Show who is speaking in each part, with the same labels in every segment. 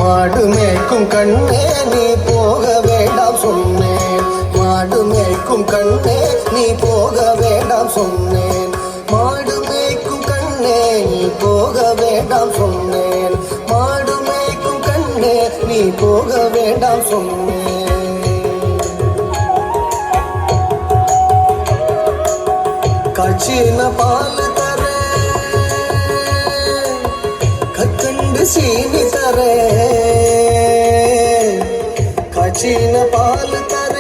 Speaker 1: மாடு மேய்க்கும் கண்ணே நீ போக வேண்டாம் சொன்னேன். மாடு மேய்க்கும் கண்ணே நீ போக வேண்டாம் சொன்னேன். மாடு மேய்க்கும் கண்ணே நீ போக வேண்டாம் சொன்னேன். மாடு மேய்க்கும் கண்ணே நீ போக வேண்டாம் சொன்னேன். காய்ச்சின பால் தர கற்கண்டு சீனி தர, காய்ச்சின பால் தர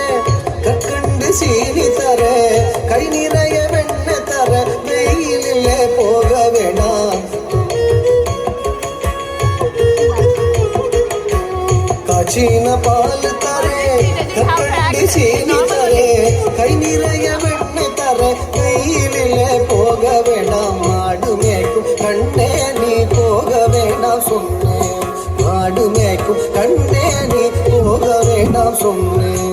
Speaker 1: கற்கண்டு சீனி தர, கை நிறைய வெண்ணெய் தர, வெயிலிலே போக வேண்டாம். காய்ச்சின பால் தர கற்கண்டு சீனி தர, கை நிறைய வெண்ணெய் தர, வெயிலிலே போக வேண்டாம். மாடு மேய்க்கும் கண்ணே நீ போக வேண்டாம் சொன்னேன். மாடு மேய்க்கும் கண்ணே நீ போக வேண்டாம் சொன்னேன்.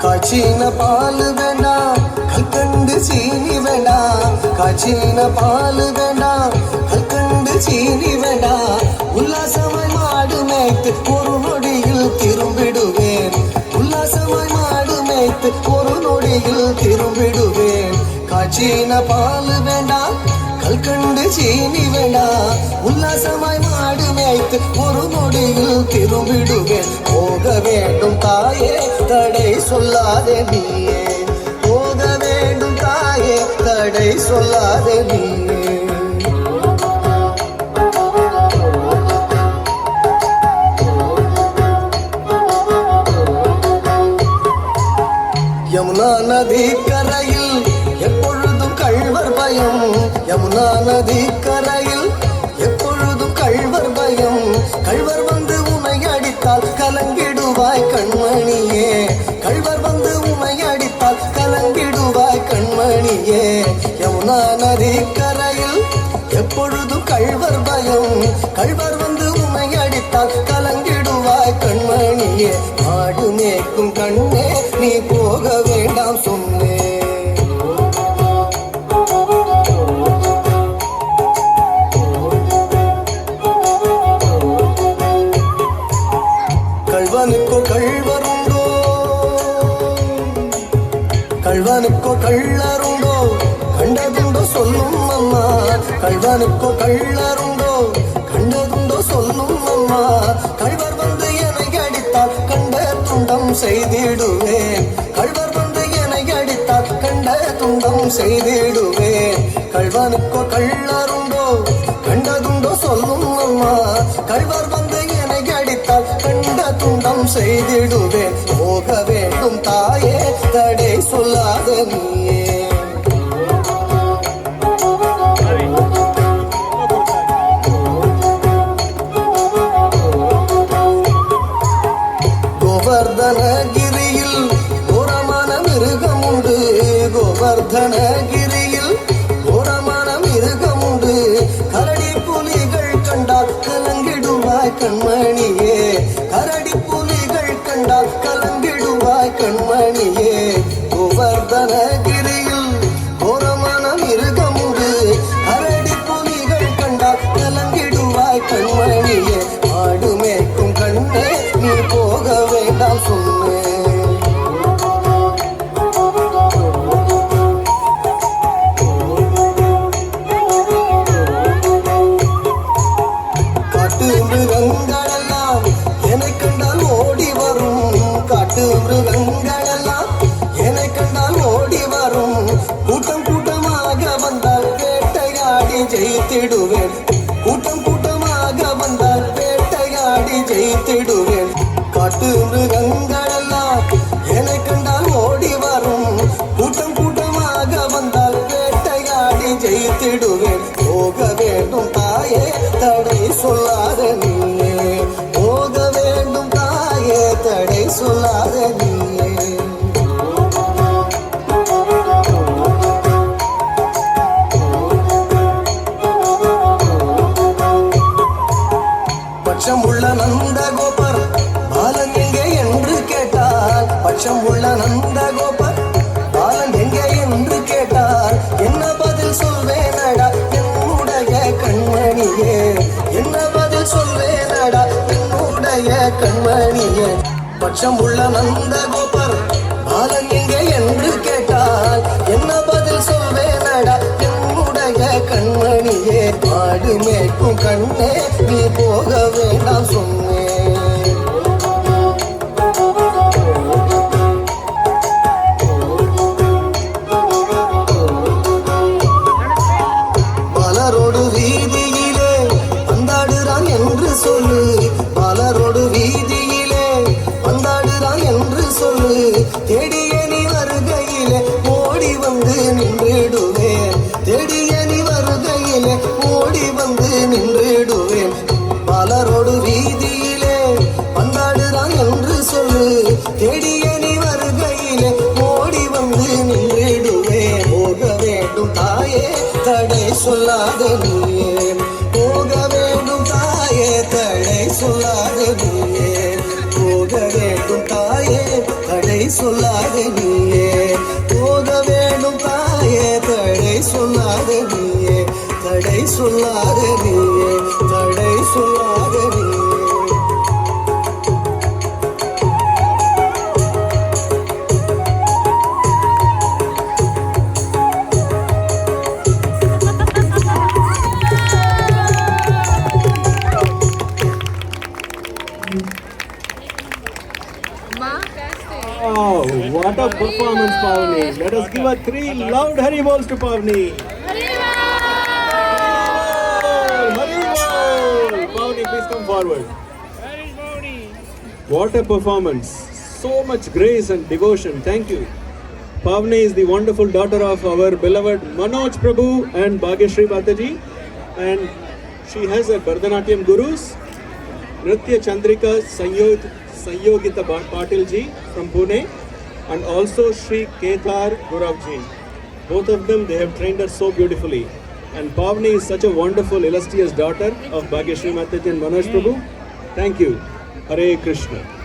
Speaker 1: காய்ச்சின பால் வேண்டாம் கற்கண்டு சீனி வேண்டாம். காய்ச்சின பால் வேண்டாம் கற்கண்டு சீனி வேண்டாம். உல்லாசமாய் மாடு மேய்த்து ஒரு நொடியில் திரும்பிடுவேன். உல்லாசமாய் மாடு மேய்த்து ஒரு நொடியில் திரும்பிடுவேன். காய்ச்சின பால் வேண்டாம் கற்கண்டு சீனி வேண்டாம். உல்லாசமாய் மாடு மேய்த்து ஒரு நொடியில் திரும்பிடுவேன். போக வேண்டும் தாயே தடை சொல்லாதே நீயே. போக வேண்டும் தாயே தடை சொல்லாதே நீயே. யமுனா நதி கரையில் எப்பொழுதும் கள்வர் பயம். யமுனா நதி கரையில் எப்பொழுதும் கள்வர் பயம். கள்வர் வந்து உமை அடித்தால் கலங்கிடுவாய் கண்மணியே. கள்வர் வந்து உமை அடித்தால் கலங்கிடுவாய் கண்மணியே. யமுனா நதி கரையில் எப்பொழுதும் கள்வர் பயம். கள்வர் வந்து உமை அடித்தால் கலங்கிடுவாய் கண்மணியே. மாடு மேய்க்கும் கண்ணே நீ போக வேண்டாம் சொன்னேன். கள்வனுக்கோ கள்வருண்டோ, கள்வனுக்கோ கள்ளருண்டோ, கண்டதுண்டோ சொல்லும் அம்மா. கள்வனுக்கோ கள்ளருண்டோ, கண்டதுண்டோ சொல்லும் அம்மா. கள்வர் வந்து என்னை அடித்தால் கண்ட துண்டம் செய்திடுவேன். கள்வர் வந்து என்னை அடித்தால் கண்ட துண்டம் செய்திடுவேன். கள்வனுக்கோ கள்ளருண்டோ, கண்டதுண்டோ சொல்லும் அம்மா. கள்வர் வந்து என்னை அடித்தால் கண்ட துண்டம் செய்திடுவேன். போக வேண்டும் தாயே தடை சொல்லாத நீயே. கோவர்தனகிரியில் கோரமான மிருகம் உண்டு. கோவர்தனகிரியில் கோரமான மிருகம் உண்டு. கரடி புலிகள் கண்டால் கலங்கிடுவாய் கண்மணியே. கரடி புலிகள் கண்டால் கலங்கிடுவாய் கண்மணியே. கோவர்தனகிரியில் கோரமான மிருகம் உண்டு. கரடி புலிகள் கண்டால் கலங்கிடுவாய் கண்மணியே. மாடு மேய்க்கும் கண்ணே நீ போக வேண்டாம் சொன்னேன். காட்டு மிருகங்களெல்லாம் என்னை கண்டால் ஓடி வரும். காட்டு மிருகங்களெல்லாம் என்னை கண்டால் ஓடி வரும். கூட்டம் கூட்டமாக வந்தால் வேட்டையாடி ஜெயித்திடுவேன். கூட்டம் கூட்டமாக வந்தால் வேட்டையாடி ஜெயித்திடுவேன். காட்டு மிருகங்களெல்லாம் என்னை கண்டால் ஓடி வரும். கூட்டம் கூட்டமாக வந்தால் வேட்டையாடி ஜெயித்திடுவேன். போக வேண்டும் தாயே தடை சொல்லாத நீயே. போக வேண்டும் தாயே தடை சொல்லாத நீயே. பட்சம் உள்ள நந்தகோபர் பாலன் எங்கே என்று கேட்டால், பட்சம் உள்ள நந்தகோபர் பாலன் கண்மணியே பட்சம் உள்ள நந்த கோபர் பாலன் எங்கே என்று கேட்டால் என்ன பதில் சொல்வேனடா என்னுடைய கண்மணியே மாடு மேய்க்கும் கண்ணே நீ போக வேண்டாம் சொன்னேன் பலரோடு வீதியிலே வந்தாடுறான் என்று சொல்லு பலரோடு வீதியிலே வந்தாடுறான் என்று சொல்லு தேடிய நீ வருகையிலே ஓடி வந்து நின்றிடுவேன் தேடிய நீ வருகையிலே ஓடி வந்து நின்றிடுவேன் பலரோடு வீதியிலே வந்தாடுறான் என்று சொல்லு தேடிய நீ வருகையிலே ஓடி வந்து நின்றிடுவேன் போக வேண்டும் தாயே தடை சொல்லாத நீயே போக வேண்டும் தாயே தடை சொல்லாத நீயே போக வேண்டும் தாயே தடை சொல்லாத நீயே போக வேண்டும் தாயே தடை சொல்லாத நீயே தடை சொல்லாத நீயே தடை சொல்லாத நீயே
Speaker 2: Wow, what a performance, Pavni. Let us give a 3 loud Hari Bols to Pavni. Hari Bol! Pavni, please come forward. What a performance. So much grace and devotion. Thank you. Pavni is the wonderful daughter of our beloved Manoj Prabhu and Bhagyashree Mataji. And she has a Bharatanatyam gurus, Nritya Chandrika Sanyogita Patil ji from Pune, and also Sri Ketar Gurav ji. Both of them, they have trained us so beautifully. And Pavni is such a wonderful, illustrious daughter of Bhagyashree Mataji and Manoj Prabhu. Thank you. Hare Krishna.